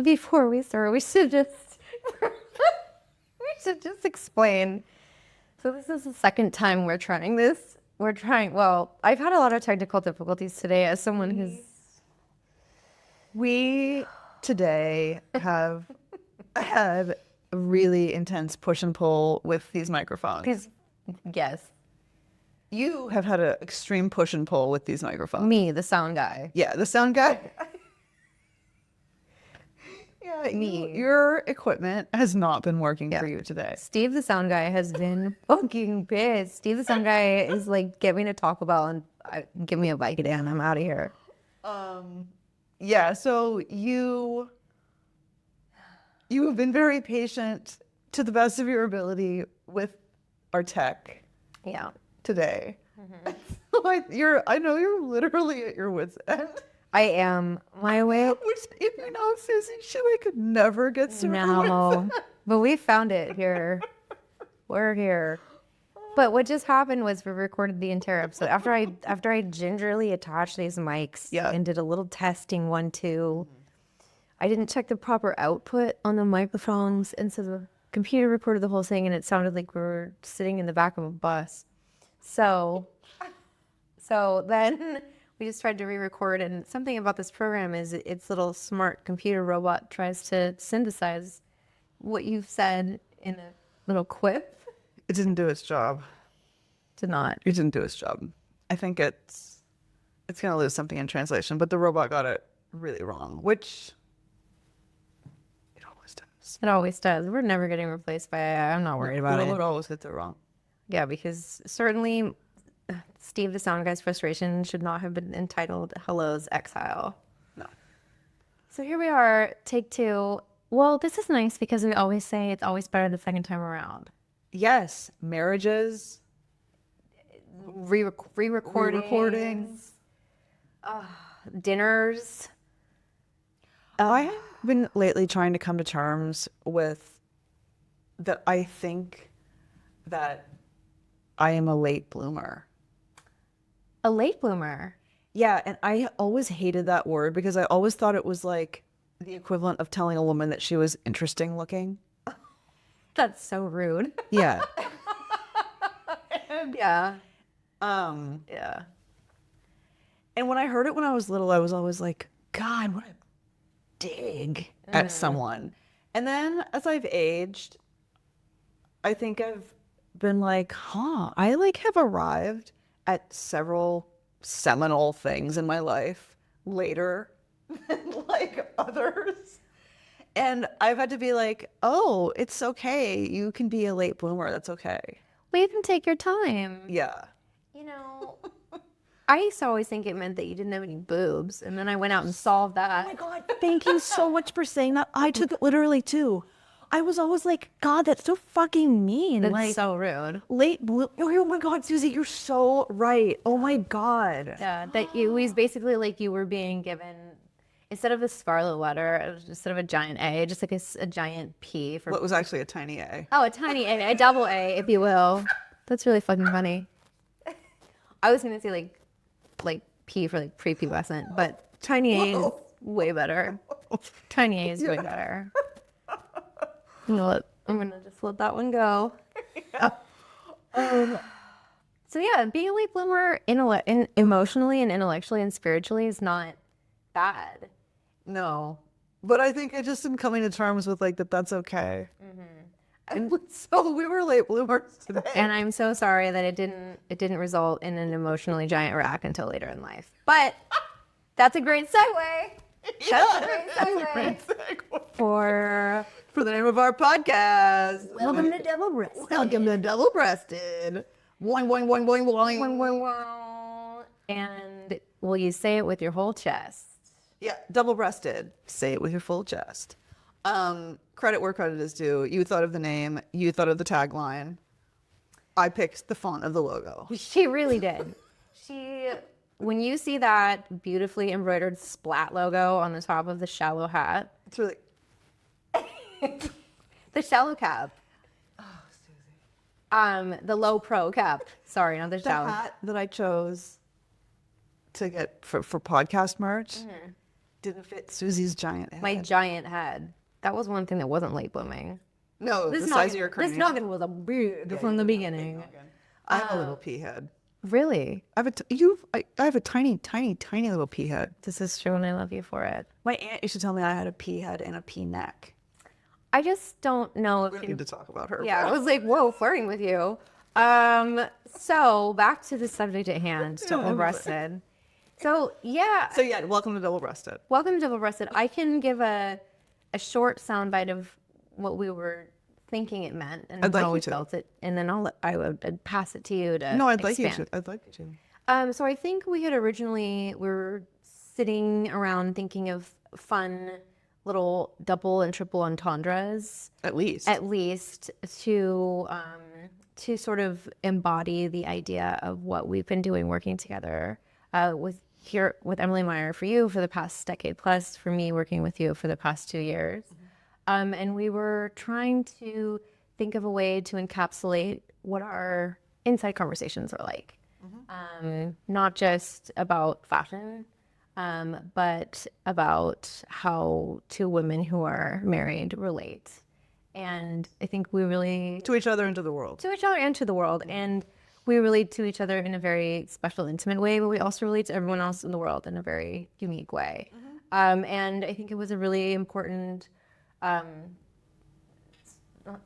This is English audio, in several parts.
before we start, we should just explain. So this is the second time we're trying this. Well, I've had a lot of technical difficulties today as someone who's... We today have had a really intense push and pull with these microphones. Yes. You have had an extreme push and pull with these microphones. Me, the sound guy. Yeah, the sound guy. Yeah, Me. Your equipment has not been working for you today. Steve, the sound guy, has been fucking pissed. Steve, the sound guy, is like, get me to Taco Bell and give me a bite and I'm out of here. Yeah, so you have been very patient to the best of your ability with our tech. Yeah. Today. I know you're literally at your wit's end. I am. My way. Which, if you know Susie, I could never get through. No. But we found it here. We're here. But what just happened was we recorded the entire episode. After I gingerly attached these mics and did a little testing 1, 2, I didn't check the proper output on the microphones, and so the computer recorded the whole thing, and it sounded like we were sitting in the back of a bus. So then we just tried to re-record, and something about this program is its little smart computer robot tries to synthesize what you've said in a little quip. It didn't do its job. Did not. It didn't do its job. I think it's going to lose something in translation, but the robot got it really wrong, which it always does. It always does. We're never getting replaced by AI. I'm not worried about it. It always gets it wrong. Yeah, because certainly Steve the sound guy's frustration should not have been entitled Hello's Exile. No. So here we are, take 2. Well, this is nice because we always say it's always better the second time around. Yes, marriages, re-recordings, dinners. I have been lately trying to come to terms with that. I think that I am a late bloomer. A late bloomer? Yeah, and I always hated that word because I always thought it was like the equivalent of telling a woman that she was interesting looking. That's so rude. Yeah. Yeah. Yeah. And when I heard it when I was little, I was always like, God, what a dig at someone. And then as I've aged, I think I've been like, I like have arrived at several seminal things in my life later than like others. And I've had to be like, oh, it's okay. You can be a late bloomer. That's okay. Well, you can take your time. Yeah. You know, I used to always think it meant that you didn't have any boobs. And then I went out and solved that. Oh my God, thank you so much for saying that. I took it literally too. I was always like, God, that's so fucking mean. That's like, so rude. Late bloom. Oh my God, Susie, you're so right. Oh my God. Yeah, that it was basically like you were being given, instead of a scarlet letter, it was instead of a giant A, just like a giant P. Well, it was actually a tiny A. Oh, a tiny A, a double A, if you will. That's really fucking funny. I was going to say like P for like prepubescent, but tiny A is way better. Tiny A is way better. You know what? I'm going to just let that one go. Yeah. So yeah, being a late bloomer emotionally and intellectually and spiritually is not bad. No. But I think I just am coming to terms with like that's okay. Mm-hmm. And so we were late bloomers today. And I'm so sorry that it didn't result in an emotionally giant rack until later in life. But that's a great segue. That's a great segue. For the name of our podcast. Welcome to Double Breasted. Welcome to Double Breasted. Boing, boing, boing, boing, boing. Boing, boing, boing. And will you say it with your whole chest? Yeah, double breasted. Say it with your full chest. Credit where credit is due. You thought of the name. You thought of the tagline. I picked the font of the logo. She really did. When you see that beautifully embroidered splat logo on the top of the shallow hat. It's really... The shallow cap. Oh, Susie. The low pro cap. Sorry, not the shallow. The hat that I chose to get for podcast merch Didn't fit Susie's giant head. My giant head. That was one thing that wasn't late blooming. No, the size of your cranium. This noggin was a big from the beginning. I have a little pea head. Really? I have a tiny, tiny, tiny little pea head. This is true, and I love you for it. My aunt used to tell me I had a pea head and a pea neck. I just don't know if We don't need to talk about her. Yeah, I was like, whoa, flirting with you. So back to the subject at hand, double-breasted. So yeah, welcome to Double Breasted. welcome to double-breasted. I can give a short soundbite of what we were thinking it meant and I'd like how you we to. felt it, and then I'd pass it to you to No, I'd like you expand. to. I'd like you to. So I think we were sitting around thinking of fun little double and triple entendres, At least. to sort of embody the idea of what we've been doing working together with Emily Meyer for you for the past decade plus, for me working with you for the past 2 years. And we were trying to think of a way to encapsulate what our inside conversations are like. Not just about fashion, but about how two women who are married relate. And I think we really... To each other and to the world. To each other and to the world. And we relate to each other in a very special, intimate way, but we also relate to everyone else in the world in a very unique way. And I think it was a really important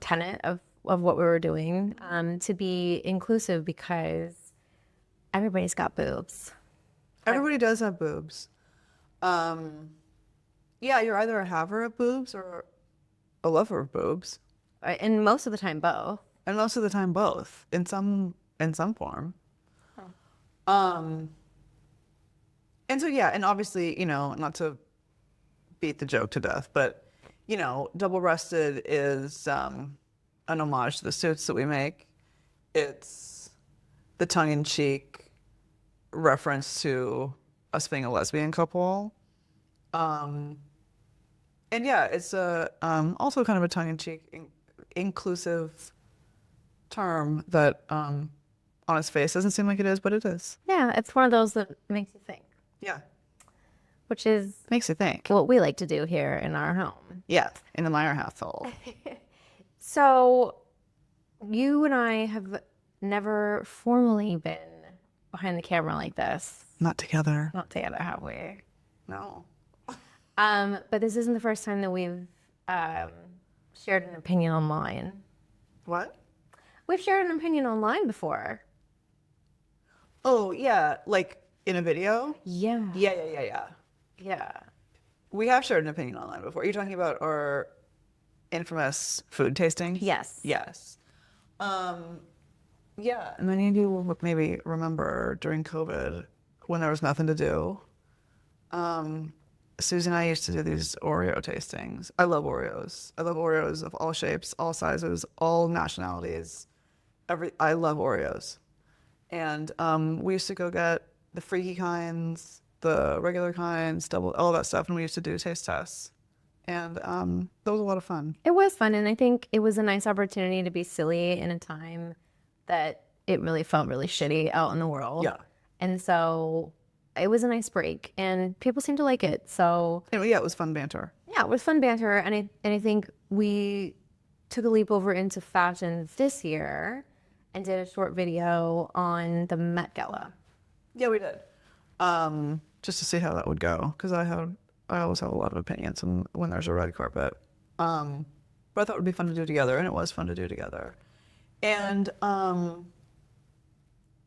tenet of what we were doing, to be inclusive, because everybody's got boobs. Everybody does have boobs. Yeah, you're either a haver of boobs or a lover of boobs. And most of the time, both. And most of the time both, in some form. And so yeah, and obviously, not to beat the joke to death, but double-breasted is an homage to the suits that we make. It's the tongue-in-cheek reference to us being a lesbian couple. And yeah, it's also kind of a tongue-in-cheek, inclusive term that on its face doesn't seem like it is, but it is. Yeah, it's one of those that makes you think. Yeah. Which is Makes you think. what we like to do here in our home. Yeah, in the Meyer household. So you and I have never formally been behind the camera like this. Not together. Not together, have we? No. But this isn't the first time that we've shared an opinion online. What? We've shared an opinion online before. Oh, yeah, like in a video? Yeah. Yeah. We have shared an opinion online before. You're talking about our infamous food tasting? Yes. Yes. Yeah, and many of you will maybe remember during COVID when there was nothing to do. Susie and I used to do these Oreo tastings. I love Oreos. I love Oreos of all shapes, all sizes, all nationalities. I love Oreos. And we used to go get the freaky kinds, the regular kinds, all that stuff, and we used to do taste tests. And that was a lot of fun. It was fun, and I think it was a nice opportunity to be silly in a time that it really felt really shitty out in the world. Yeah. And so it was a nice break, and people seemed to like it. So And yeah, it was fun banter. yeah, it was fun banter, and I think we took a leap over into fashion this year and did a short video on the Met Gala. Yeah, we did. Just to see how that would go, because I always have a lot of opinions when there's a red carpet. But I thought it would be fun to do together, and it was fun to do together. And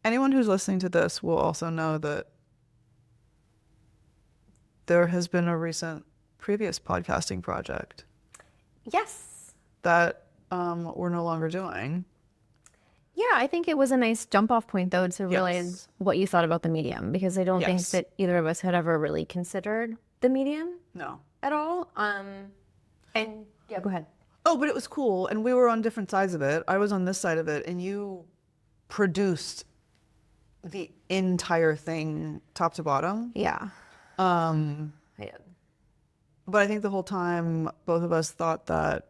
anyone who's listening to this will also know that there has been a recent previous podcasting project Yes. that we're no longer doing. Yeah, I think it was a nice jump off point, though, to realize what you thought about the medium, because I don't think that either of us had ever really considered the medium No. at all. And yeah, go ahead. Oh, but it was cool, and we were on different sides of it. I was on this side of it, and you produced the entire thing top to bottom. Yeah. Um, I did. but I think the whole time, both of us thought that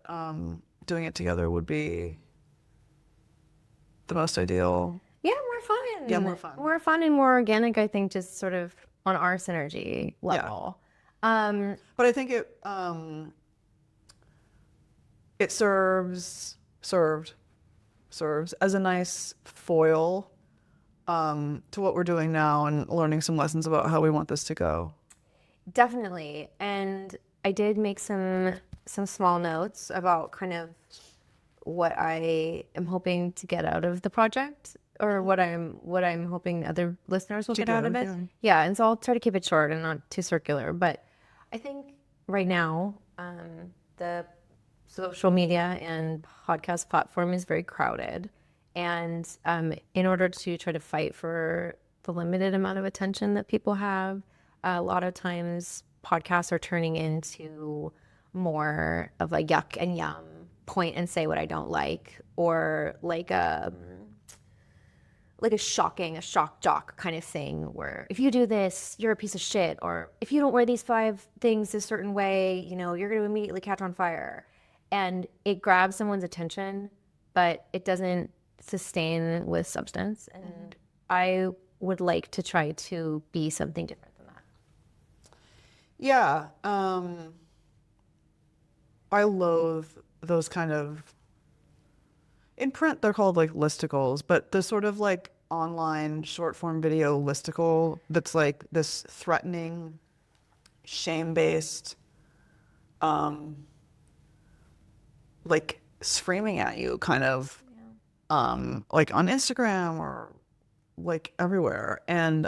doing it together would be the most ideal. Yeah, more fun. Yeah, more fun. More fun and more organic, I think, just sort of on our synergy level. But I think it served as a nice foil to what we're doing now and learning some lessons about how we want this to go. Definitely. And I did make some small notes about kind of what I am hoping to get out of the project, or what I'm hoping other listeners will get out of it. Yeah, and so I'll try to keep it short and not too circular. But I think right now, the social media and podcast platform is very crowded. And in order to try to fight for the limited amount of attention that people have, a lot of times podcasts are turning into more of a yuck and yum, point and say what I don't like, or like a shock jock kind of thing, where if you do this, you're a piece of shit, or if you don't wear these 5 things a certain way, you know, you're going to immediately catch on fire. And it grabs someone's attention, but it doesn't sustain with substance. And I would like to try to be something different than that. Yeah. I loathe those kind of, in print they're called like listicles, but the sort of like online short form video listicle that's like this threatening, shame-based, like screaming at you kind of, like on Instagram or like everywhere. And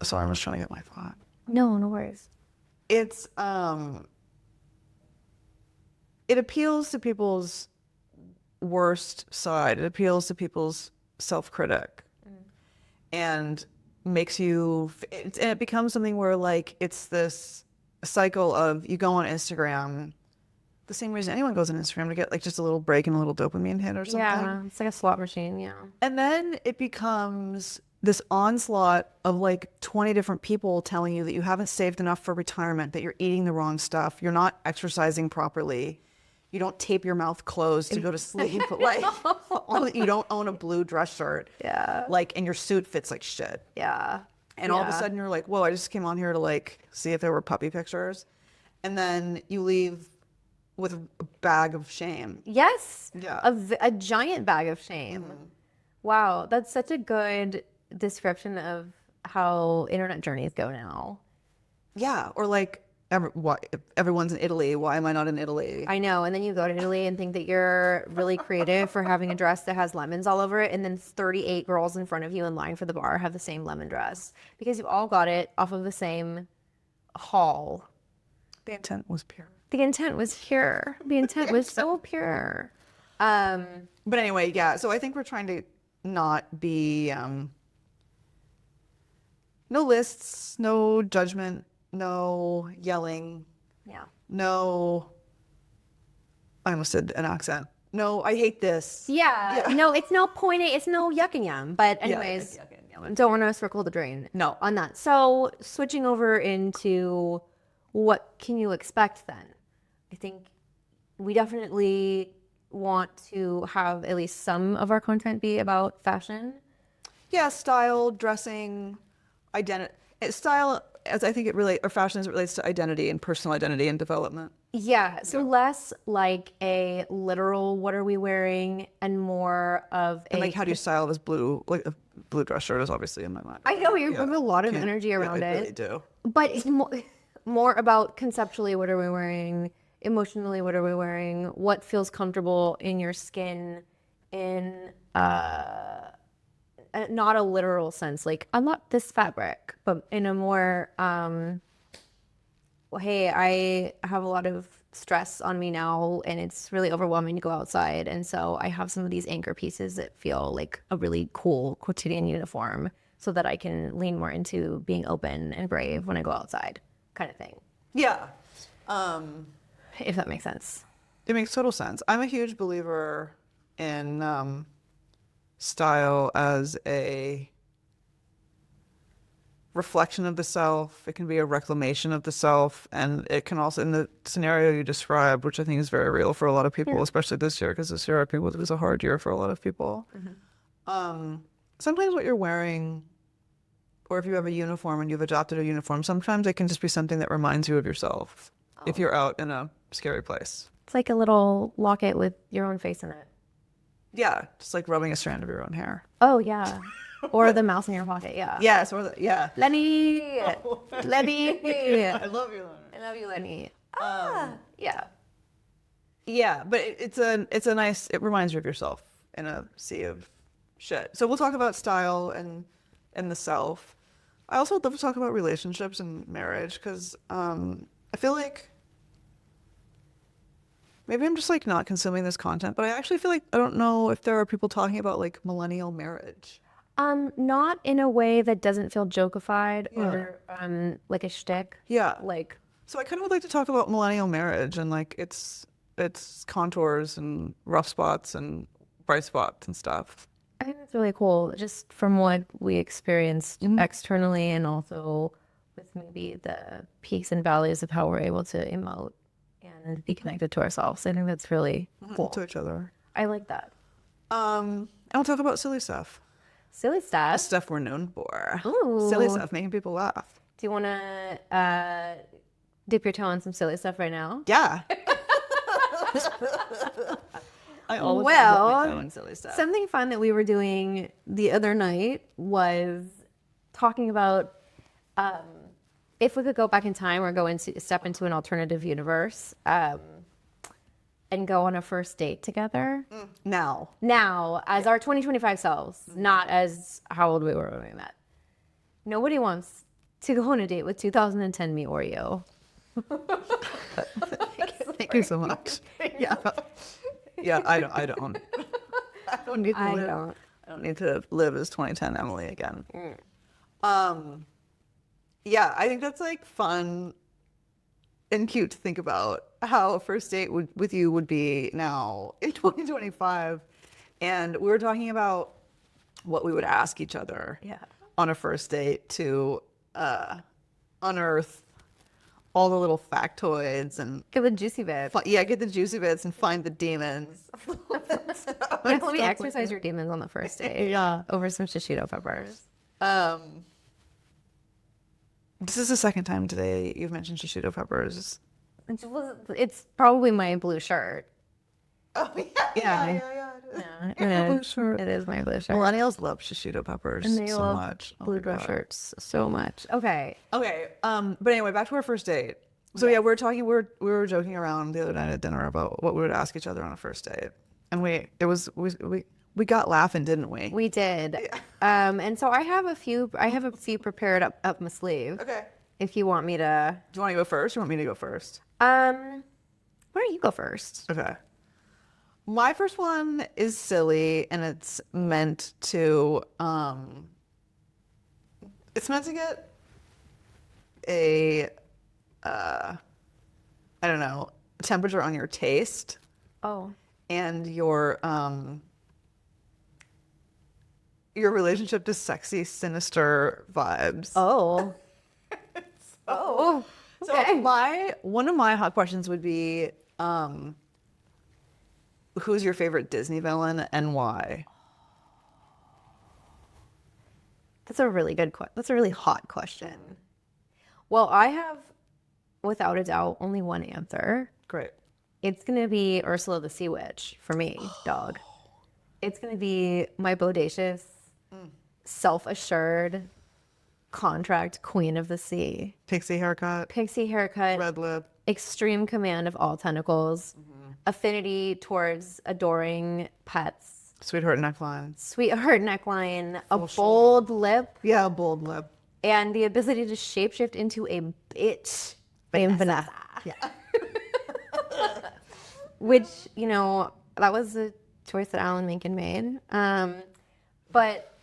sorry, I'm just trying to get my thought. No worries. It's it appeals to people's worst side. It appeals to people's self-critic, and makes you, and it becomes something where like it's this cycle of, you go on Instagram the same reason anyone goes on Instagram, to get like just a little break and a little dopamine hit or something. Yeah, it's like a slot machine. Yeah. And then it becomes this onslaught of like 20 different people telling you that you haven't saved enough for retirement, that you're eating the wrong stuff, you're not exercising properly, you don't tape your mouth closed to go to sleep, like you don't own a blue dress shirt. Yeah. Like, and your suit fits like shit. Yeah. And all of a sudden you're like, whoa, I just came on here to like see if there were puppy pictures. And then you leave with a bag of shame. Yes. Yeah. A giant bag of shame. Wow. That's such a good description of how internet journeys go now. Yeah. Or like, everyone's in Italy. Why am I not in Italy? I know. And then you go to Italy and think that you're really creative for having a dress that has lemons all over it. And then 38 girls in front of you in line for the bar have the same lemon dress, because you've all got it off of the same haul. The intent was pure. The intent was pure. The intent was so pure. But anyway, yeah. So I think we're trying to not be, no lists, no judgment, no yelling. Yeah. No, I almost did an accent. No, I hate this. Yeah. No, it's no point. It's no yuck and yum. But anyways, don't want to circle the drain. No. On that. So switching over into what can you expect then? I think we definitely want to have at least some of our content be about fashion. Yeah, style, dressing, identity. Style, as I think it relates, or fashion as it relates to identity and personal identity and development. Yeah, so less like a literal what are we wearing, and more of and like, how do you style this blue, like a blue dress shirt is obviously in my mind. I know you have a lot of energy around it. I really do. But it's more about conceptually, what are we wearing? Emotionally, what are we wearing? What feels comfortable in your skin, in not a literal sense, like I'm not this fabric, but in a more hey, I have a lot of stress on me now and it's really overwhelming to go outside, and so I have some of these anchor pieces that feel like a really cool quotidian uniform, so that I can lean more into being open and brave when I go outside, kind of thing. Yeah. If that makes sense. It makes total sense. I'm a huge believer in style as a reflection of the self. It can be a reclamation of the self. And it can also, in the scenario you described, which I think is very real for a lot of people, especially this year, because this year it was a hard year for a lot of people. Sometimes what you're wearing, or if you have a uniform and you've adopted a uniform, sometimes it can just be something that reminds you of yourself if you're out in a scary place. It's like a little locket with your own face in it. Yeah, just like rubbing a strand of your own hair. Oh, yeah. Or the mouse in your pocket, yeah. Yes, or yeah. Lenny! Lenny! I love you, Lenny. I love you, Lenny. Yeah. Yeah, but it's a nice, it reminds you of yourself in a sea of shit. So we'll talk about style and the self. I also love to talk about relationships and marriage because I feel like maybe I'm just like not consuming this content, but I actually feel like I don't know if there are people talking about like millennial marriage. Not in a way that doesn't feel jokeified or like a shtick. Yeah. Like, So I kind of would like to talk about millennial marriage and like its contours and rough spots and bright spots and stuff. I think that's really cool, just from what we experienced externally and also with maybe the peaks and valleys of how we're able to emote and be connected to ourselves. I think that's really cool. To each other. I like that. And I'll talk about silly stuff. Silly stuff. Stuff we're known for. Ooh. Silly stuff, making people laugh. Do you want to dip your toe in some silly stuff right now? Yeah. I always dip my toe in silly stuff. Something fun that we were doing the other night was talking about if we could go back in time or step into an alternative universe and go on a first date together. Now, as our 2025 selves, not as how old we were when we met. Nobody wants to go on a date with 2010 me or you. Thank you so much. Yeah. Yeah, I don't. I don't need to live. I don't need to live as 2010 Emily again. Yeah, I think that's like fun and cute to think about how a first date with you would be now in 2025. And we were talking about what we would ask each other on a first date to unearth all the little factoids and get the juicy bits. Get the juicy bits and find the demons. Let me exercise your demons on the first date. Over some shishito peppers. This is the second time today you've mentioned shishito peppers. It's probably my blue shirt. Oh, yeah. It is my blue shirt. Millennials love shishito peppers And they so love much. blue dress shirts so much. Okay. But anyway, back to our first date. So we were joking around the other night at dinner about what we would ask each other on a first date. And we got laughing, didn't we? We did. And so I have a few prepared up my sleeve. Okay. If you want me to. Do you want to go first or want me to go first? Why don't you go first? Okay. My first one is silly and it's meant to get a I don't know, temperature on your taste. Oh. And your relationship to sexy, sinister vibes. Oh. So one of my hot questions would be, who's your favorite Disney villain and why? That's a really hot question. Well, I have, without a doubt, only one answer. Great. It's going to be Ursula the Sea Witch for me, dog. It's going to be my bodacious, self-assured, contract queen of the sea. Pixie haircut. Red lip. Extreme command of all tentacles. Affinity towards adoring pets. Sweetheart neckline. A bold lip. Yeah, a bold lip. And the ability to shapeshift into a bitch named Vanessa. Yeah. Which, that was a choice that Alan Menken made. But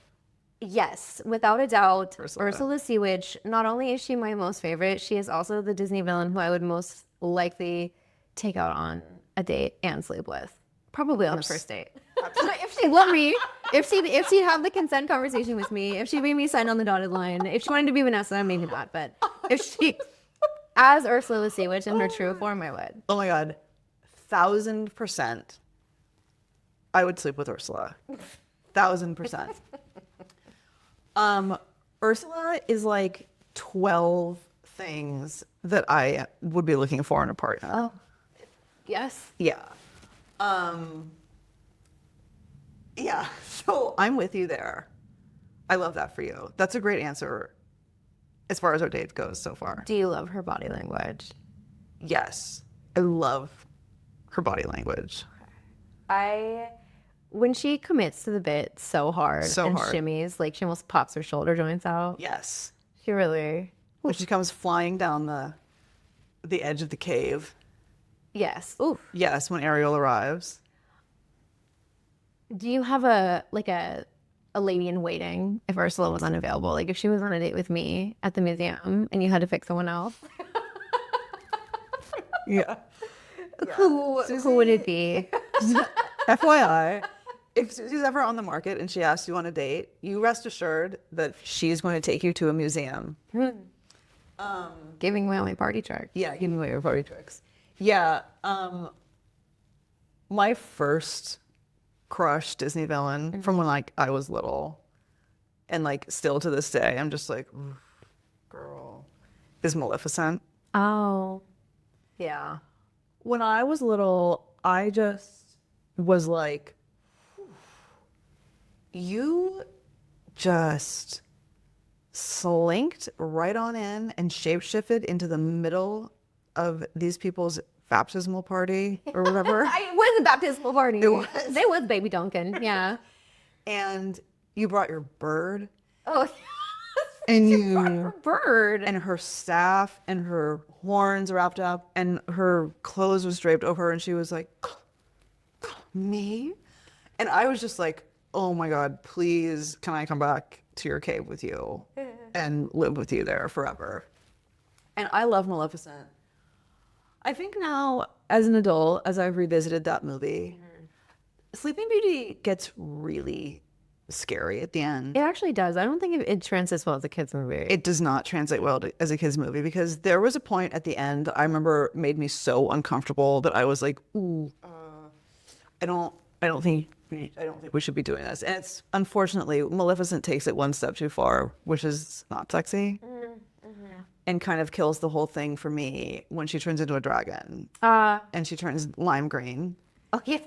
yes, without a doubt, Ursula the Sea Witch, not only is she my most favorite, she is also the Disney villain who I would most likely take out on a date and sleep with. Probably on the first date. If she let me. If she'd have the consent conversation with me, if she made me sign on the dotted line, if she wanted to be Vanessa, maybe not. But if she, as Ursula the Sea Witch in her true form, I would. Oh my God, 1,000%. I would sleep with Ursula. 1,000%. Ursula is like 12 things that I would be looking for in a partner. Oh, yes. Yeah. Yeah. So I'm with you there. I love that for you. That's a great answer as far as our date goes so far. Do you love her body language? Yes. I love her body language. When she commits to the bit so hard and shimmies, like she almost pops her shoulder joints out. Yes. She really. When she comes flying down the edge of the cave. Yes. Oof. Yes, when Ariel arrives. Do you have a lady in waiting if Ursula was unavailable? Like if she was on a date with me at the museum and you had to pick someone else? Yeah. Who would it be? FYI, if Susie's ever on the market and she asks you on a date, you rest assured that she's going to take you to a museum. Giving away all my party tricks. Yeah, giving away your party tricks. Yeah. My first crush Disney villain from when like I was little and like still to this day, I'm just like, girl, is Maleficent. Oh. Yeah. When I was little, I just was like, you just slinked right on in and shapeshifted into the middle of these people's baptismal party or whatever. It was a baptismal party. It was. It was Baby Duncan. Yeah. And you brought your bird. Oh, And you brought her bird. And her staff and her horns wrapped up and her clothes was draped over her and she was like, me? And I was just like, oh my God, please, can I come back to your cave with you and live with you there forever? And I love Maleficent. I think now, as an adult, as I've revisited that movie, Sleeping Beauty gets really scary at the end. It actually does. I don't think it translates well as a kid's movie. It does not translate well as a kid's movie because there was a point at the end I remember made me so uncomfortable that I was like, ooh, I don't think we should be doing this. And it's unfortunately Maleficent takes it one step too far, which is not sexy. And kind of kills the whole thing for me when she turns into a dragon. And she turns lime green. Oh, yeah.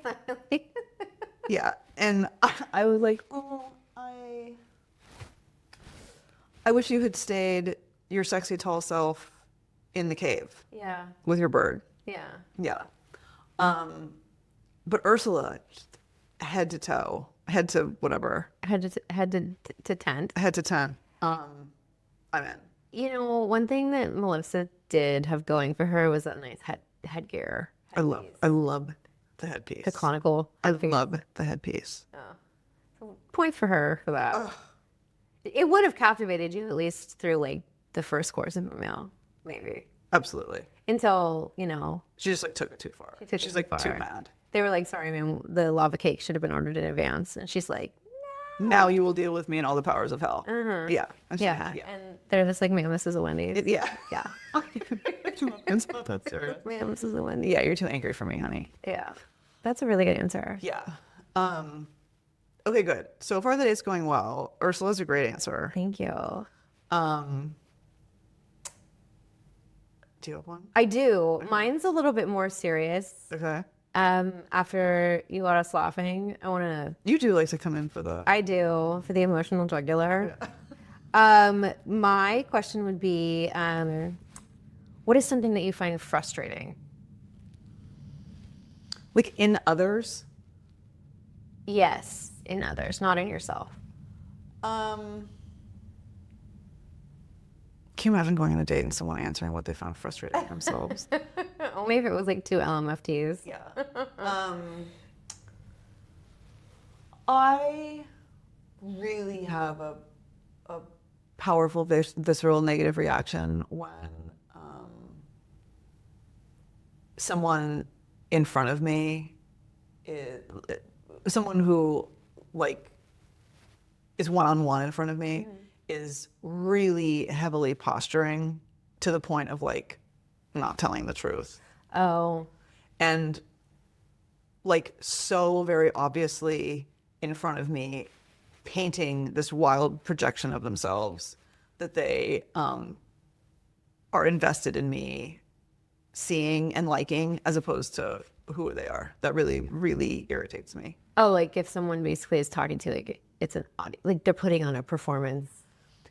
Yeah. And I was like, oh, I wish you had stayed your sexy tall self in the cave. Yeah. With your bird. Yeah. Yeah. But Ursula, head to toe, head to whatever. Head to tent. Head to 10. I'm in. You know, one thing that Melissa did have going for her was that nice headgear. I love the headpiece. The conical. I love the headpiece. So points for her for that. It would have captivated you at least through like the first course of a meal, maybe. Absolutely. Until, you know. She just like took it too far. She's like too mad. They were like, sorry, man, the lava cake should have been ordered in advance. And she's like, now you will deal with me and all the powers of hell. Yeah. Yeah. And they're just like, ma'am, this is a Wendy's. Yeah. Yeah. It's not that serious. Ma'am, this is a Wendy's. Yeah, you're too angry for me, honey. Yeah. That's a really good answer. Yeah. Okay, good. So far the date's going well. Ursula's a great answer. Thank you. Do you have one? I do. Mine's a little bit more serious. Okay. After you got us laughing, I want to... You do like to come in for the... I do, for the emotional jugular. Yeah. My question would be, what is something that you find frustrating? Like in others? Yes, in others, not in yourself. Can you imagine going on a date and someone answering what they found frustrating themselves? Only if it was like 2 LMFTs. Yeah. I really have a powerful visceral negative reaction when someone in front of me, someone who like is one-on-one in front of me is really heavily posturing to the point of like not telling the truth. Oh. And like so very obviously in front of me painting this wild projection of themselves that they are invested in me seeing and liking as opposed to who they are. That really, really irritates me. Oh, like if someone basically is talking to like it's an audio, like they're putting on a performance.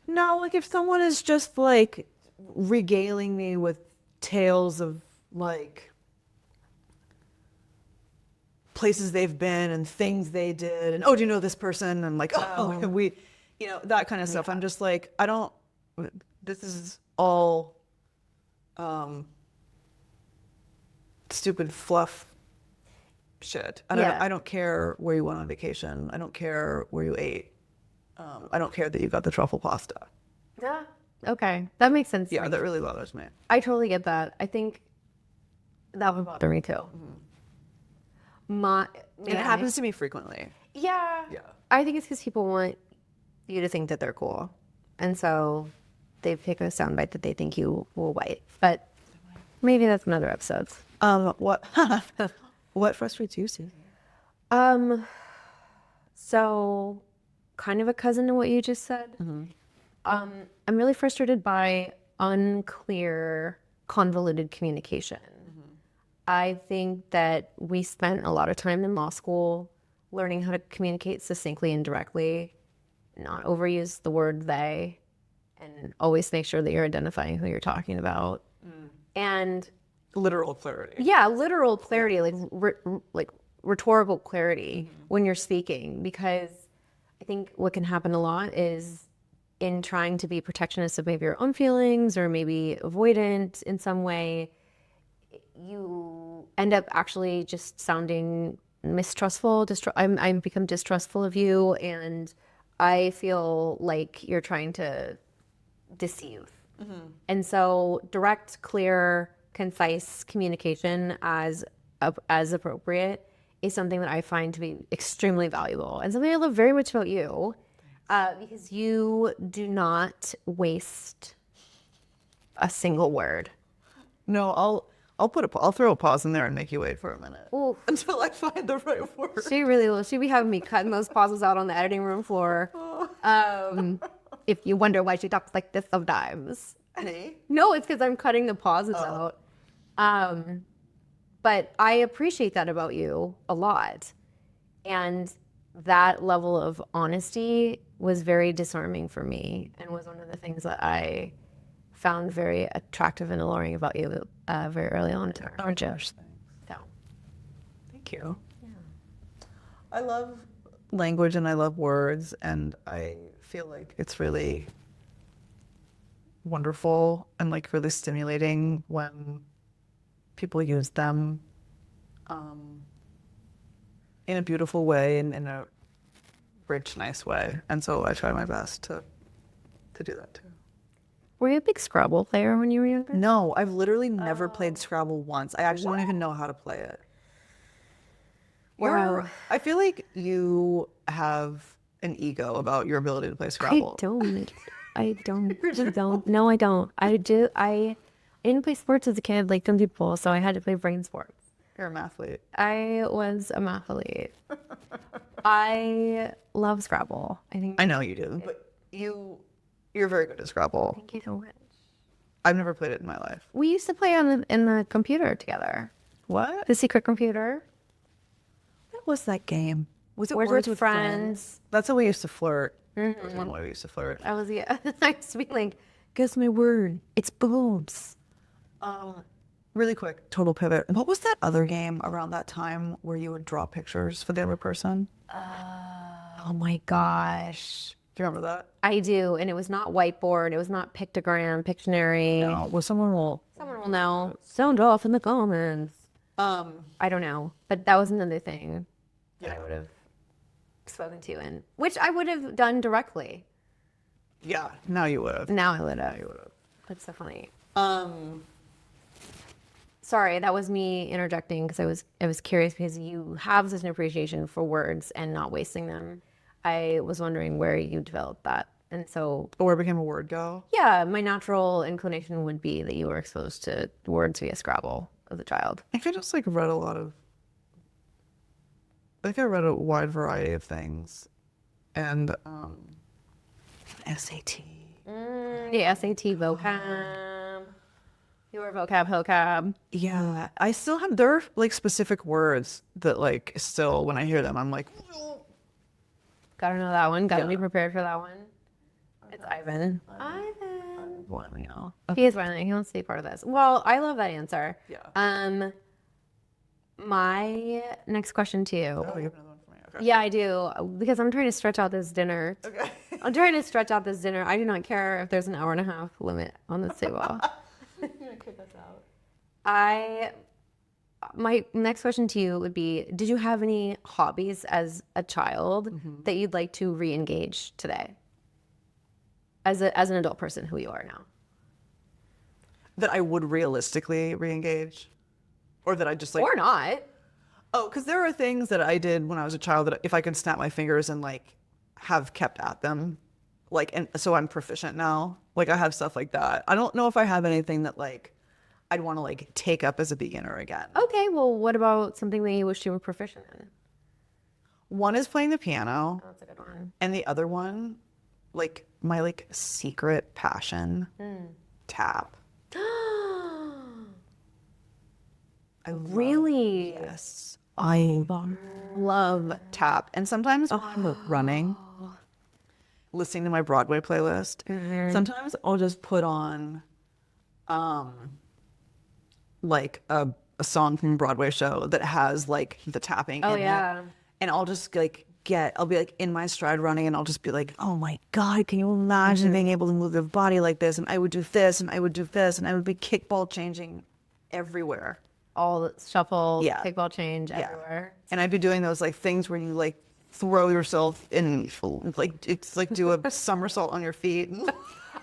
No, like if someone is just like regaling me with tales of like places they've been and things they did and, oh, do you know this person? And like, oh, we, you know, that kind of stuff. I'm just like, I don't, this is all stupid fluff shit. I don't care where you went on vacation. I don't care where you ate. I don't care that you got the truffle pasta. Yeah. Okay. That makes sense. Yeah, that really bothers me. I totally get that. I think that would bother me too. It happens to me frequently. Yeah. Yeah. I think it's because people want you to think that they're cool. And so they pick a soundbite that they think you will bite. But maybe that's another episode. What what frustrates you, Susie? So kind of a cousin to what you just said. I'm really frustrated by unclear, convoluted communication. I think that we spent a lot of time in law school learning how to communicate succinctly and directly, not overuse the word they, and always make sure that you're identifying who you're talking about. And Literal clarity. yeah, literal clarity, like rhetorical clarity when you're speaking, because I think what can happen a lot is in trying to be protectionist of maybe your own feelings or maybe avoidant in some way, you end up actually just sounding mistrustful. I'm become distrustful of you, and I feel like you're trying to deceive. And so direct, clear, concise communication as appropriate is something that I find to be extremely valuable and something I love very much about you, because you do not waste a single word. No, I'll throw a pause in there and make you wait for a minute. Ooh. Until I find the right word. She really will. She'd be having me cutting those pauses out on the editing room floor. If you wonder why she talks like this sometimes. Hey? No, it's because I'm cutting the pauses out. But I appreciate that about you a lot. And that level of honesty was very disarming for me and was one of the things that I found very attractive and alluring about you very early on in our relationship. So, Thank you. Yeah. I love language and I love words, and I feel like it's really wonderful and like really stimulating when people use them in a beautiful way and in a rich, nice way. And so I try my best to do that too. were you a big Scrabble player when you were younger? No, I've literally never played Scrabble once. I actually don't even know how to play it. Wow. I feel like you have an ego about your ability to play Scrabble. I don't. No, I don't. I didn't play sports as a kid like some people, so I had to play brain sports. You're a mathlete. I was a mathlete. I love Scrabble. I know you do, but you're very good at Scrabble. Thank you so much. I've never played it in my life. We used to play in the computer together. What? The secret computer. What was that game? Was it Words with Friends? That's how we used to flirt. That was one way we used to flirt. I used to be like, guess my word. It's boobs. Really quick, total pivot. What was that other game around that time where you would draw pictures for the other person? Oh my gosh. Do you remember that? I do, and it was not whiteboard. It was not pictogram, Pictionary. No. Well, someone will know. Sound off in the comments. I don't know, but that was another thing that I would have spoken to, and which I would have done directly. Yeah, now you would have. Now I would have. That's so funny. Sorry, that was me interjecting because I was curious because you have such an appreciation for words and not wasting them. I was wondering where you developed that. And so, Where became a word go? yeah, my natural inclination would be that you were exposed to words via Scrabble as a child. I think I just like read a lot of. I think I read a wide variety of things, and SAT. The SAT vocab. Your vocab. Yeah, I still have. There are like specific words that like still when I hear them, I'm like, Gotta know that one. Gotta Yeah. be prepared for that one. It's Ivan. wow. He is violent. He wants to be part of this. Well, I love that answer. Yeah. My next question to you. Oh, you have another one for me. Okay. Yeah, I do. Because I'm trying to stretch out this dinner. Okay. I'm trying to stretch out this dinner. I do not care if there's an hour and a half limit on this table. You're gonna kick us out. My next question to you would be, did you have any hobbies as a child that you'd like to re-engage today? As an adult person who you are now. That I would realistically re-engage, or that I just like. Or not. Oh, because there are things that I did when I was a child that if I could snap my fingers and like have kept at them, like, and so I'm proficient now. Like I have stuff like that. I don't know if I have anything that like I'd want to like take up as a beginner again. Okay, well, what about something that you wish you were proficient in? One is playing the piano, That's a good one. and the other one, like my like secret passion, tap. I Really? Yes, I love tap, and sometimes when I'm running, listening to my Broadway playlist, sometimes I'll just put on, like a song from a Broadway show that has like the tapping. Oh, in yeah. it, and I'll just like I'll be like in my stride running, and I'll just be like, oh my God, can you imagine being able to move your body like this? And I would do this, and I would do this, and I would be kickball changing everywhere. All the shuffle, Yeah. kickball change everywhere. And I'd be doing those like things where you like throw yourself in, like it's like do a somersault on your feet.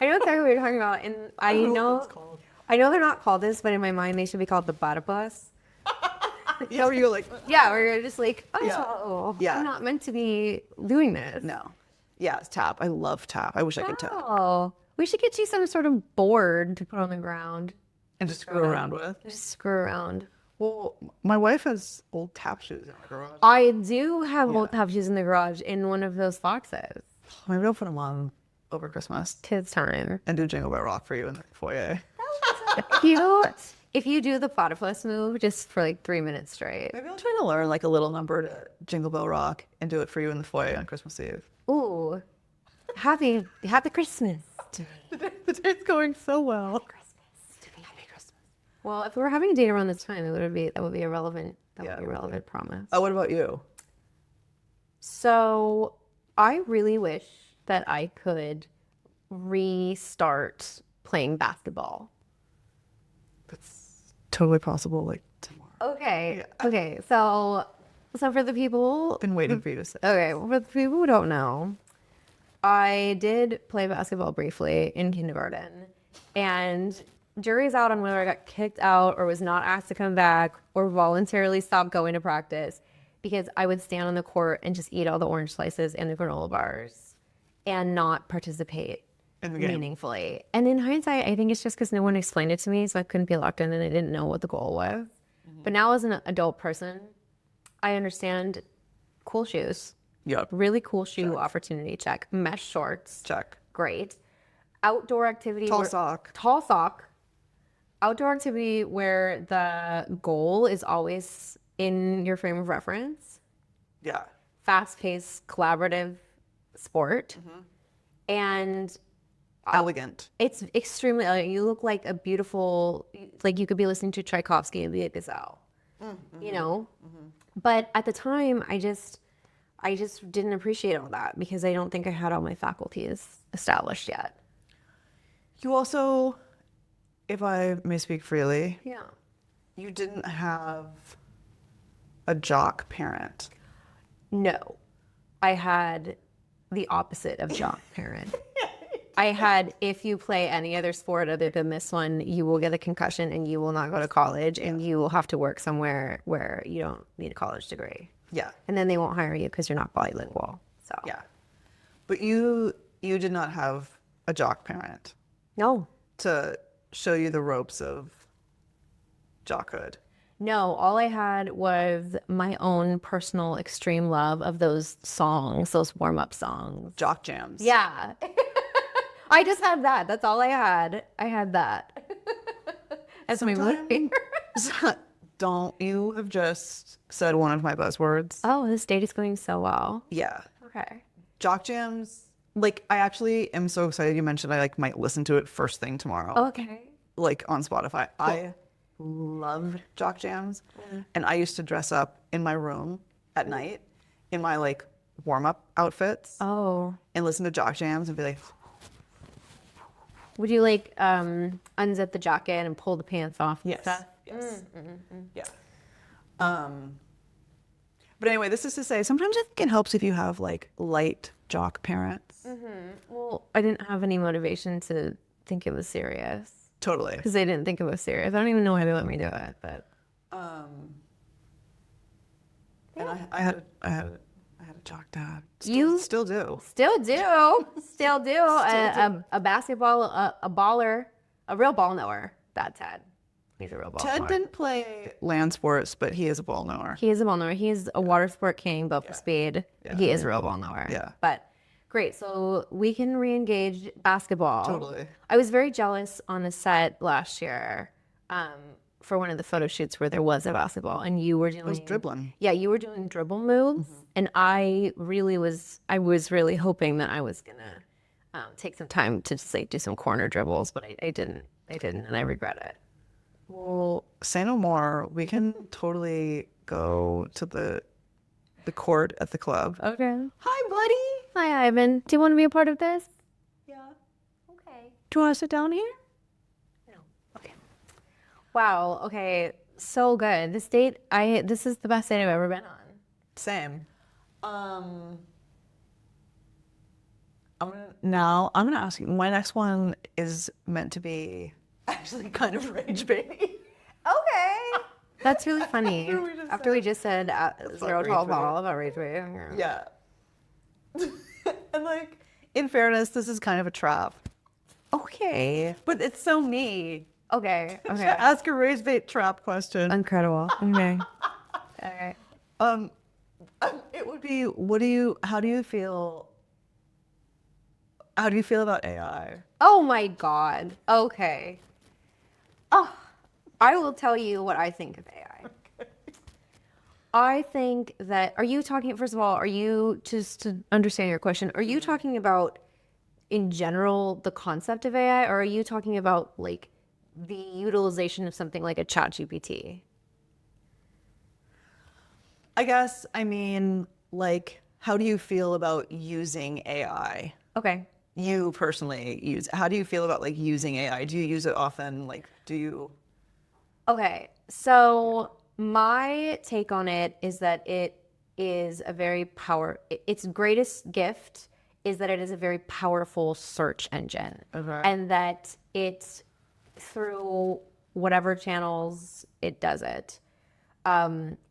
I know exactly what you're talking about, and I know they're not called this, but in my mind they should be called the platypus. Yeah, where you're like, Yeah, where you're just like, oh, Yeah. I'm not meant to be doing this. no, yeah, it's tap. I love tap. I wish I could tap Oh, we should get you some sort of board to put on the ground. and just screw around with. Just screw around. Well, my wife has old tap shoes in her garage. I do have old tap shoes in the garage in one of those boxes. Maybe I'll put them on over Christmas Tis time. and do Jingle Bell Rock for you in the foyer. If you do the platypus move just for like 3 minutes straight. Maybe I'll try to learn like a little number to Jingle Bell Rock and do it for you in the foyer on Christmas Eve. Ooh, happy Christmas to me. The day's going so well. Well, if we were having a date around this time, that would be a relevant Yeah, it would relevant promise. Oh, what about you? So I really wish that I could restart playing basketball. That's totally possible. Like tomorrow. Okay. Okay. So for the people, Been waiting for you to say. okay, for the people who don't know, I did play basketball briefly in kindergarten, and jury's out on whether I got kicked out or was not asked to come back or voluntarily stopped going to practice because I would stand on the court and just eat all the orange slices and the granola bars and not participate In the game. meaningfully. And in hindsight, I think it's just because no one explained it to me, so I couldn't be locked in and I didn't know what the goal was. But now as an adult person, I understand cool shoes. Yep. Really cool shoe opportunity check. Mesh shorts. Check. Great. Outdoor activity. Tall sock. Tall sock. Outdoor activity where the goal is always in your frame of reference. Yeah. Fast-paced, collaborative sport. And Elegant. it's extremely elegant. You look like a beautiful, like you could be listening to Tchaikovsky and be a gazelle, you know? But at the time, I just didn't appreciate all that because I don't think I had all my faculties established yet. You also, if I may speak freely, Yeah. you didn't have a jock parent. No, I had the opposite of jock parent. I had, if you play any other sport other than this one, you will get a concussion and you will not go to college and you will have to work somewhere where you don't need a college degree. Yeah. And then they won't hire you because you're not bilingual. So Yeah. But you did not have a jock parent no. to show you the ropes of jockhood. No, all I had was my own personal extreme love of those songs, those warm-up songs. Jock jams. Yeah. I just had that. That's all I had. I had that. As my motivator. Don't you have just said one of my buzzwords? Oh, this date is going so well. Yeah. Okay. Jock jams. Like, I actually am so excited you mentioned I like might listen to it first thing tomorrow. Okay. Like on Spotify. I loved jock jams. And I used to dress up in my room at night in my like warm-up outfits Oh. and listen to jock jams and be like, Would you like unzip the jacket and pull the pants off and yes. stuff? Yes. Yeah. But anyway, this is to say, sometimes I think it helps if you have like light jock parents. Well, I didn't have any motivation to think it was serious Totally. because they didn't think it was serious. I don't even know why they let me do it, but And I had a jock dad. You- still do. still do. A basketball, a baller, a real ball knower. That's Ted. He's a real ball Ted knower. didn't play land sports, but he is a ball knower. He is a ball knower. He's a water sport king, built for speed. Yeah. He is a real ball knower. Yeah. But great. So we can re-engage basketball. Totally. I was very jealous on a set last year for one of the photo shoots where there was a basketball and you were doing... I was dribbling. Yeah, you were doing dribble moves. And I was really hoping that I was going to take some time to just like do some corner dribbles, but I didn't. And I regret it. Well, say no more. We can totally go to the court at the club. Okay. Hi, buddy. Hi, Ivan. Do you want to be a part of this? Yeah. Okay. Do you want to sit down here? No. Okay. Wow. Okay. So good. This is the best date I've ever been on. Same. I'm gonna ask you. My next one is meant to be actually kind of rage baby. Okay. That's really funny. After we just After we just said zero rage tall rate. ball about rage rate. Yeah. And like, in fairness, this is kind of a trap. Okay. But it's so me. Okay. To Okay. ask a rage bait trap question. Incredible. Okay. Okay. It would be, how do you feel about AI? Oh my God. Okay. Oh, I will tell you what I think of AI. Okay. I think that, first of all, are you, just to understand your question, are you talking about in general the concept of AI, or are you talking about like the utilization of something like a chat GPT? I guess, I mean, like, how do you feel about using AI? Okay. You personally how do you feel about like using AI? Do you use it often? Like, do you? Okay. So my take on it is that it is its greatest gift is that it is a very powerful search engine. Okay. And that it, through whatever channels it does it,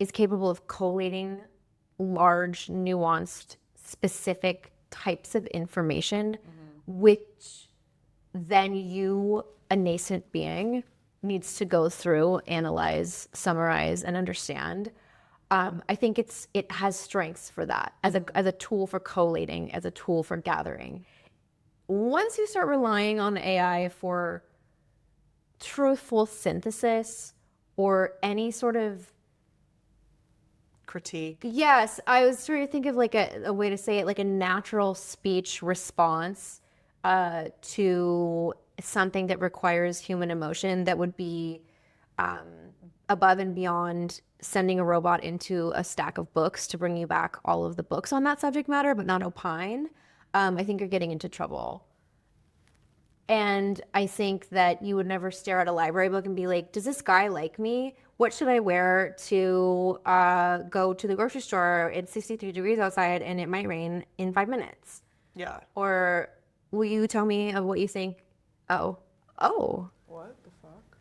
is capable of collating large, nuanced, specific types of information, which then you, a nascent being, needs to go through, analyze, summarize, and understand. I think it has strengths for that as a tool for collating, as a tool for gathering. Once you start relying on AI for truthful synthesis or any sort of Critique. Yes, I was trying to think of like a way to say it, like a natural speech response to something that requires human emotion that would be above and beyond sending a robot into a stack of books to bring you back all of the books on that subject matter, but not opine. I think you're getting into trouble. And I think that you would never stare at a library book and be like, does this guy like me? What should I wear to go to the grocery store? It's 63 degrees outside and it might rain in 5 minutes. Yeah. Or will you tell me of what you think? Oh. What the fuck?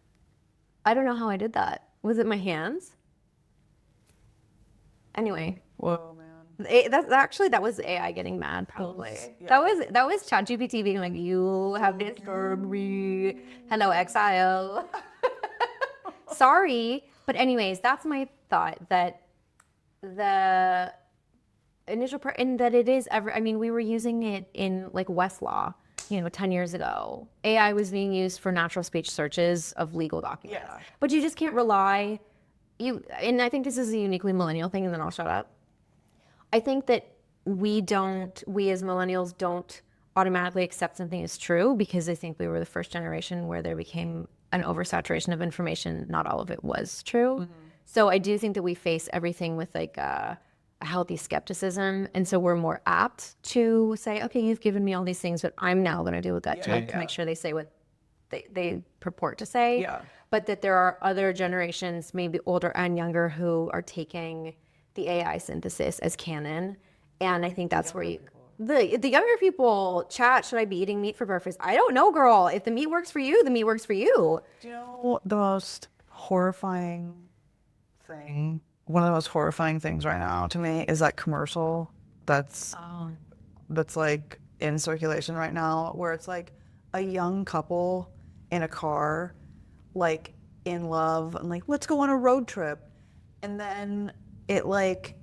I don't know how I did that. Was it my hands? Anyway. Whoa, man. That was AI getting mad, probably. Yeah. That was ChatGPT being like, "You have disturbed me. Hello, exile." Sorry, but anyways, that's my thought, that the initial part, and that it is ever. I mean, we were using it in like Westlaw, 10 years ago. AI was being used for natural speech searches of legal documents. Yeah. But you just can't rely. And I think this is a uniquely millennial thing, and then I'll shut up. I think that we as millennials don't automatically accept something as true, because I think we were the first generation where there became an oversaturation of information. Not all of it was true. Mm-hmm. So I do think that we face everything with like a healthy skepticism. And so we're more apt to say, okay, you've given me all these things, but I'm now going to do with that check to make sure they say what they purport to say. Yeah. But that there are other generations, maybe older and younger, who are taking the AI synthesis as canon. And I think that's where the younger people chat, should I be eating meat for breakfast? I don't know, girl. If the meat works for you, the meat works for you. Do you know the most horrifying thing? One of the most horrifying things right now to me is that commercial that's like in circulation right now, where it's like a young couple in a car, like in love, and like, let's go on a road trip. And then it like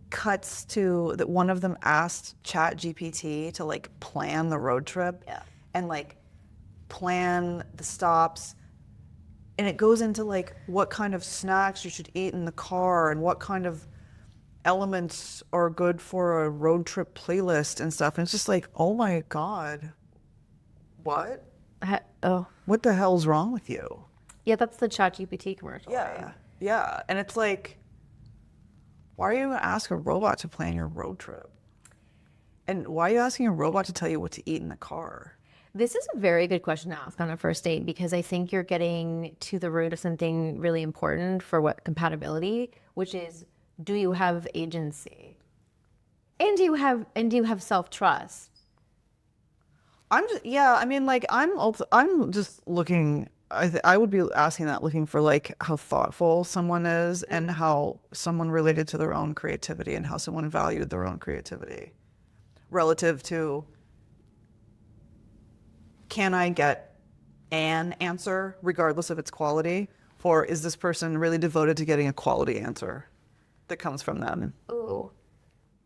cuts to that one of them asked ChatGPT to like plan the road trip and like plan the stops. And it goes into like what kind of snacks you should eat in the car and what kind of elements are good for a road trip playlist and stuff. And it's just like, oh my God, what? What the hell's wrong with you? Yeah, that's the ChatGPT commercial. Yeah. Right? Yeah. And it's like, why are you going to ask a robot to plan your road trip? And why are you asking a robot to tell you what to eat in the car? This is a very good question to ask on a first date, because I think you're getting to the root of something really important for what compatibility, which is, do you have agency? And do you have self-trust? I'm just looking, I would be asking that, looking for like how thoughtful someone is and how someone related to their own creativity and how someone valued their own creativity relative to, can I get an answer regardless of its quality, or is this person really devoted to getting a quality answer that comes from them? Ooh,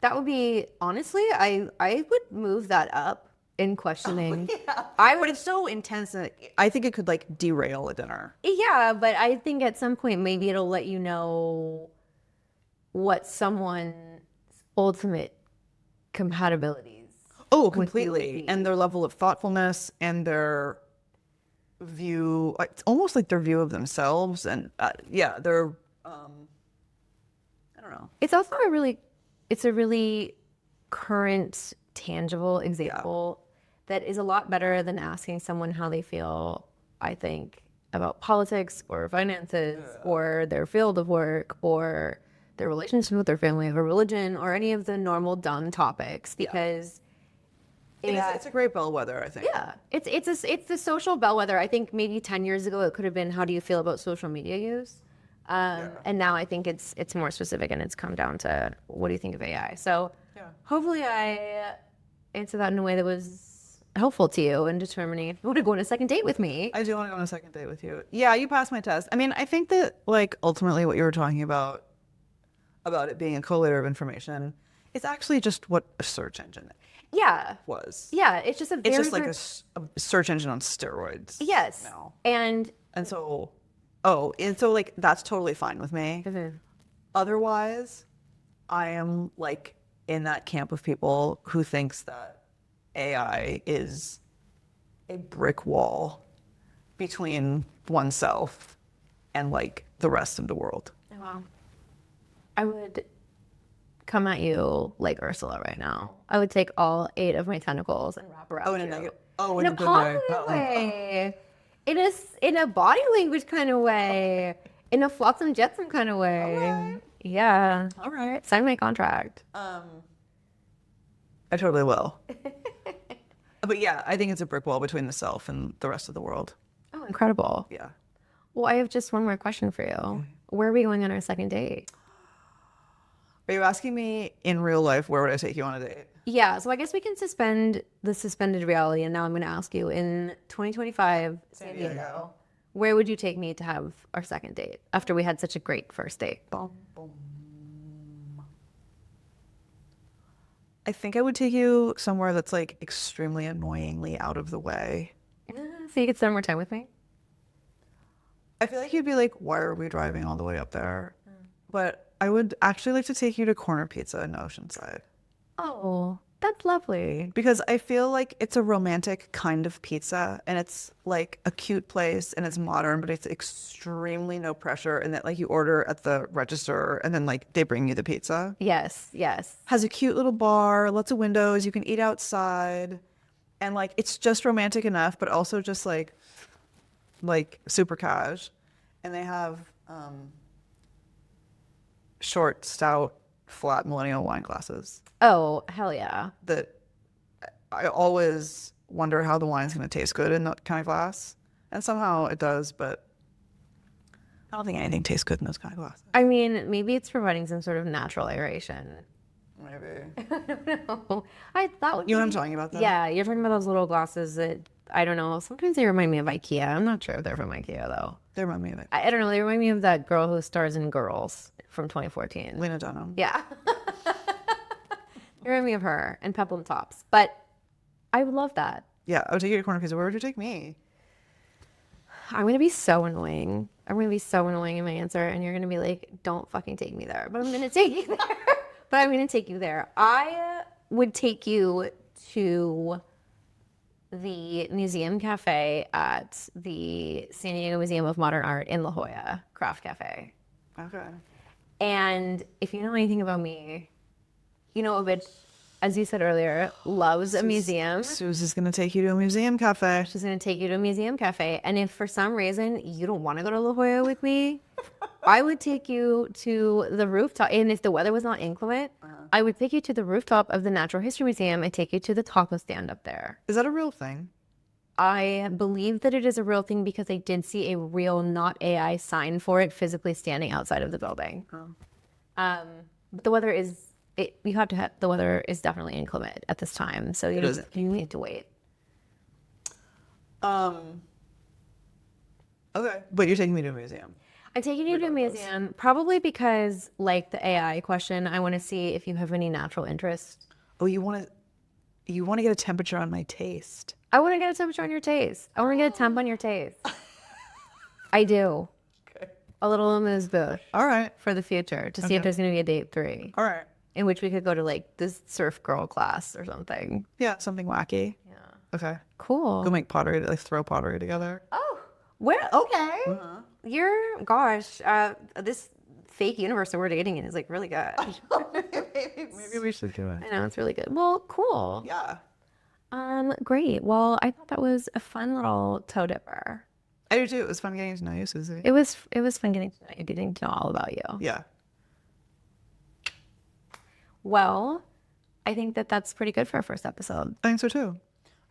that would be, honestly, I would move that up in questioning. But it's so intense that I think it could like derail a dinner. Yeah, but I think at some point maybe it'll let you know what someone's ultimate compatibilities. Oh, completely. And their level of thoughtfulness and their view, it's almost like their view of themselves. And their, I don't know. It's also it's a really current, tangible example that is a lot better than asking someone how they feel, I think, about politics or finances or their field of work or their relationship with their family or religion or any of the normal dumb topics, because it's a great bellwether, I think. Yeah, it's the social bellwether. I think maybe 10 years ago it could have been, how do you feel about social media use? And now I think it's more specific, and it's come down to, what do you think of AI? So hopefully I answered that in a way that was helpful to you in determining if you want to go on a second date with me. I do want to go on a second date with you. Yeah, you passed my test. I mean, I think that like ultimately what you were talking about it being a collator of information, is actually just what a search engine was. Yeah, it's just like a search engine on steroids. Yes. Now. And so like that's totally fine with me. Mm-hmm. Otherwise, I am like in that camp of people who thinks that AI is a brick wall between oneself and like the rest of the world. Wow. I would come at you like Ursula right now. I would take all 8 of my tentacles and wrap around you. In a good way. In a body language kind of way. In a flotsam jetsam kind of way. All right. Yeah. All right. Sign my contract. I totally will. But yeah, I think it's a brick wall between the self and the rest of the world. Oh, incredible. Yeah. Well, I have just one more question for you. Where are we going on our second date? Are you asking me in real life, where would I take you on a date? Yeah, so I guess we can suspend the suspended reality, and now I'm going to ask you, in 2025, San Diego, where would you take me to have our second date after we had such a great first date? Boom, boom. I think I would take you somewhere that's like extremely annoyingly out of the way. So you could spend more time with me? I feel like you'd be like, why are we driving all the way up there? But I would actually like to take you to Corner Pizza in Oceanside. Oh, that's lovely. Because I feel like it's a romantic kind of pizza, and it's like a cute place, and it's modern, but it's extremely no pressure, and that like you order at the register and then like they bring you the pizza. Yes, yes. Has a cute little bar, lots of windows, you can eat outside, and like it's just romantic enough, but also just like super cash. And they have short, stout, flat millennial wine glasses Oh, hell yeah. that I always wonder how the wine's going to taste good in that kind of glass. And somehow it does, but I don't think anything tastes good in those kind of glasses. I mean, maybe it's providing some sort of natural aeration. Maybe. I don't know. I thought You know what I'm talking about, though? Yeah, you're talking about those little glasses that, I don't know, sometimes they remind me of IKEA. I'm not sure if they're from IKEA, though. They remind me of it. I don't know. They remind me of that girl who stars in Girls from 2014. Lena Dunham. Yeah. They remind me of her and Peplum Tops. But I would love that. Yeah, I would take you to Corner Pizza. Where would you take me? I'm going to be so annoying. I'm going to be so annoying in my answer. And you're going to be like, don't fucking take me there. But I'm going to take you there. But I'm going to take you there. I would take you to the museum cafe at the San Diego Museum of Modern Art in La Jolla, Craft Cafe. Okay. And if you know anything about me, you know a bitch, as you said earlier, loves a museum. Susie's going to take you to a museum cafe. She's going to take you to a museum cafe. And if for some reason you don't want to go to La Jolla with me, I would take you to the rooftop. And if the weather was not inclement, I would take you to the rooftop of the Natural History Museum and take you to the taco stand up there. Is that a real thing? I believe that it is a real thing because I did see a real, not AI sign for it physically standing outside of the building. But the weather is, the weather is definitely inclement at this time. So you need to wait. Okay. But you're taking me to a museum. I'm taking you to a museum probably because, like the AI question, I want to see if you have any natural interest. Oh, you want to get a temperature on my taste. I want to get a temperature on your taste. I want to get a temp on your taste. I do. Okay. A little amuse bouche. All right. For the future to see if there's going to be a date 3. All right. In which we could go to like this surf girl class or something. Yeah, something wacky. Yeah. Okay. Cool. Go make pottery, like throw pottery together. Oh, where? Okay. Gosh, this fake universe that we're dating in is like really good. Maybe we should do it. I know, it's really good. Well, cool. Yeah. Great. Well, I thought that was a fun little toe dipper. I do too. It was fun getting to know you, Susie. It was fun getting to know all about you. Yeah. Well, I think that that's pretty good for our first episode. I think so too.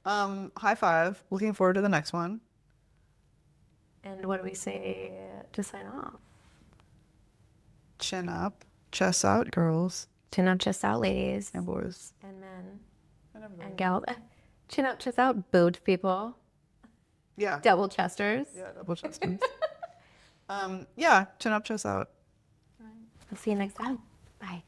High five. Looking forward to the next one. And what do we say to sign off? Chin up, chest out, girls. Chin up, chest out, ladies. And boys. And men. And gals. Chin up, chest out, boot people. Yeah. Double chesters. Yeah, double chesters. Yeah, chin up, chest out. I'll see you next time. Bye.